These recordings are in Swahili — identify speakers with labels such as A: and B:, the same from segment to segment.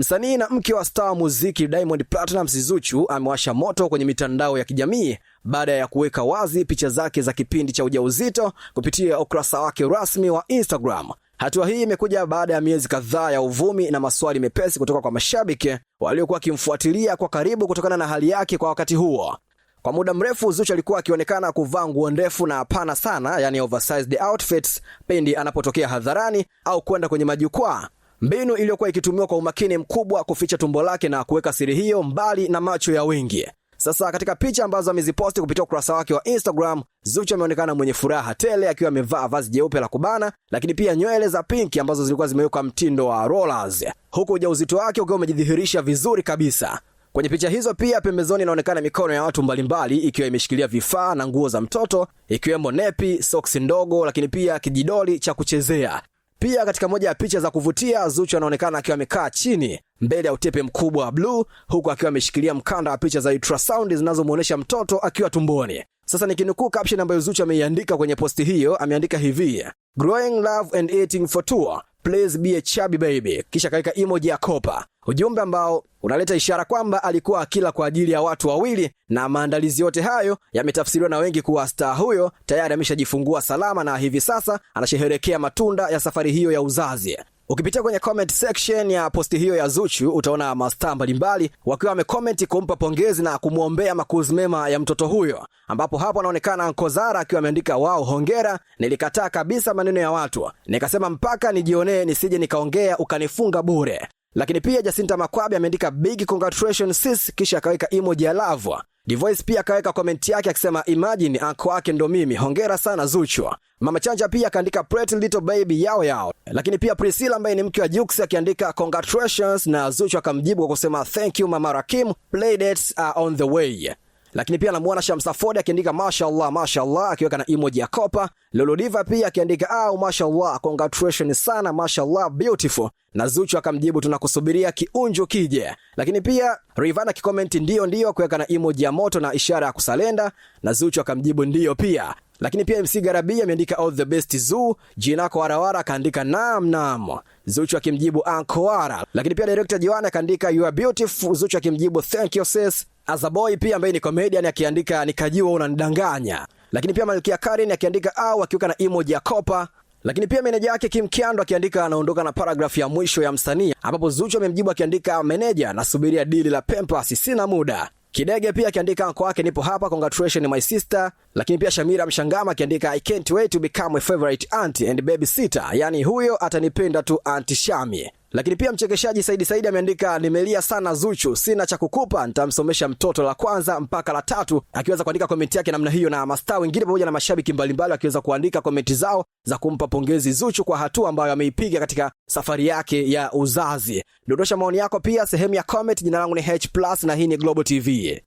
A: Msanii na mke wa star muziki Diamond Platnumz Zuchu amewasha moto kwenye mitandao ya kijamii baada ya kuweka wazi picha zake za kipindi cha ujauzito kupitia ukurasa wake rasmi wa Instagram. Hatua hii imekuja baada ya miezi kadhaa ya uvumi na maswali mepesi kutoka kwa mashabiki waliokuwa wakimfuatilia kwa karibu kutokana na hali yake kwa wakati huo. Kwa muda mrefu Zuchu alikuwa akionekana kuvaa nguo ndefu na pana sana, yani oversized outfits, pindi anapotokea hadharani au kwenda kwenye majukwaa. Mbinu iliyokuwa ikitumiwa kwa umakini mkubwa kuficha tumbo lake na kuweka siri hiyo mbali na macho ya wengi. Sasa katika picha ambazo ameziposti kupitia ukurasa wake wa Instagram, Zuchu ameonekana mwenye furaha tele akiwa amevaa vazi jeupe la kubana, lakini pia nywele za pinki ambazo zilikuwa zimewekwa mtindo wa rollers, huku ujauzito wake ukiwa umejidhihirisha vizuri kabisa. Kwenye picha hizo pia pembezoni inaonekana mikono ya watu mbalimbali ikiwa imeshikilia vifaa na nguo za mtoto, ikiwemo nepi, soksi ndogo, lakini pia kijidoli cha kuchezea. Pia katika moja ya picha za kuvutia, Zuchu anaonekana akiwa amekaa chini mbele ya utepe mkubwa wa blue, huku akiwa ameshikilia mkanda wa picha za ultrasound zinazomuonesha mtoto akiwa tumboni. Sasa nikinukuu caption ambayo Zuchu ameiandika kwenye posti hiyo, ameandika hivi: "Growing love and eating for tour. Please be a chubby baby." Kisha kaweka emoji ya kopa. Ujumbe ambao unaleta ishara kwamba alikuwa akila kwa ajili ya watu wawili, na maandalizi yote hayo yametafsiriwa na wengi kuwa star huyo tayari ameshajifungua salama na hivi sasa anasherehekea matunda ya safari hiyo ya uzazi. Ukipitia kwenye comment section ya posti hiyo ya Zuchu utaona mastaa mbalimbali wakiwa wamecomment kumpa pongezi na kumuombea makuzi mema ya mtoto huyo, ambapo hapo anaonekana Uncle Zara akiwa ameandika wow, hongera, nilikataa kabisa maneno ya watu, nikasema mpaka nijionee nisije nikaongea ukanifunga bure. Lakini pia Jacinta Makwabe ameandika big congratulations sis, kisha akaweka emoji ya love. Divoice pia akaweka comment yake akisema imagine uncle wake ndo mimi, hongera sana Zuchu. Mama Chanja pia akaandika pretty little baby yao yao. Lakini pia Priscilla ambaye ni mke wa Jux akiandika congratulations, na Zuchu akamjibu kwa kusema thank you mama Rakim, play dates are on the way. Lakini pia namuona Shamsa Ford akiandika mashallah mashallah akiweka na emoji ya kopa. Lolo Diva pia akiandika au mashallah, congratulations sana, mashallah beautiful, na Zuchu akamjibu tunakusubiria kiunjo kije. Lakini pia Rayvanny akikomenti ndio kuweka na emoji ya moto na ishara ya kusalenda, na Zuchu akamjibu ndio pia. Lakini pia MC Garabi ameandika all the best Zu, Jinako Warawara akaandika naam, Zuchu akimjibu Uncle Wara. Lakini pia director Joanna akaandika you are beautiful, Zuchu akimjibu thank you sis. Azaboy pia ambaye ni comedian akiandika nikajua unanidanganya. Lakini pia Malkia Karen akiandika au akiweka na emoji ya kopa. Lakini pia meneja yake Kim Kiando akiandika anaondoka na paragraph ya mwisho ya msanii, ambapo Zuchu amemjibu akiandika meneja nasubiria dili la Pampers sina muda. Kidege pia akiandika anko wake nipo hapa, congratulations my sister. Lakini pia Shamira Mshangama akiandika I can't wait to become a favorite auntie and babysitter, yani huyo atanipenda tu Auntie Shami. Lakini pia mchekeshaji Saidi ameandika nimelia sana Zuchu, sina cha kukupa, nitamsomesha mtoto la kwanza mpaka la 3, akiweza kuandika komenti yake namna hiyo, na mastaa wengine pamoja na mashabiki mbalimbali akiweza kuandika komenti zao za kumpa pongezi Zuchu kwa hatua ambayo ameipiga katika safari yake ya uzazi. Dondosha maoni yako pia sehemu ya comment. Jina langu ni H+ na hii ni Global TV.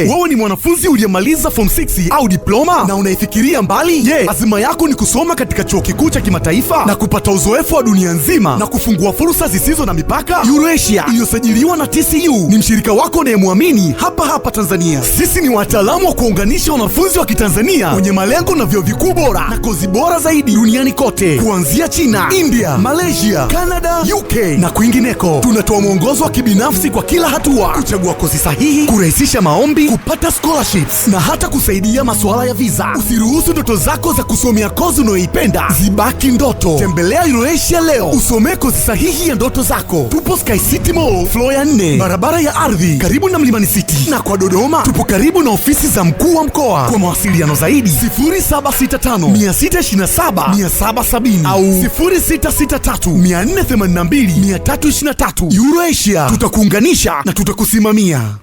B: Wewe ni mwanafunzi uliyemaliza form 6 au diploma na unaifikiria mbali? Azima yako ni kusoma katika chuo kikuu cha kimataifa na kupata uzoefu wa dunia nzima na kufungua fursa zisizo na mipaka? Eurasia iliyosajiliwa na TCU ni mshirika wako unayemwamini hapa Tanzania. Sisi ni wataalamu wa kuunganisha wanafunzi wa Kitanzania wenye malengo na vyuo vikuu bora na kozi bora zaidi duniani kote, kuanzia China, India, Malaysia, Canada, UK na kwingineko. Tunatoa mwongozo wa kibinafsi kwa kila hatua, kuchagua kozi sahihi, kurahisisha maombi, kupata scholarships na hata kusaidia masuala ya visa. Usiruhusu ndoto zako za kusomea kozi unayoipenda zibaki ndoto. Tembelea Eurasia leo, usomee kozi sahihi ya ndoto zako. Tupo Sky City Mall, floor ya 4, barabara ya ardhi, karibu na Mlimani City. Na kwa Dodoma tupo karibu na ofisi za mkuu wa mkoa. Kwa mawasiliano zaidi 0765627770 au 0663482323. Eurasia, tutakuunganisha na tutakusimamia.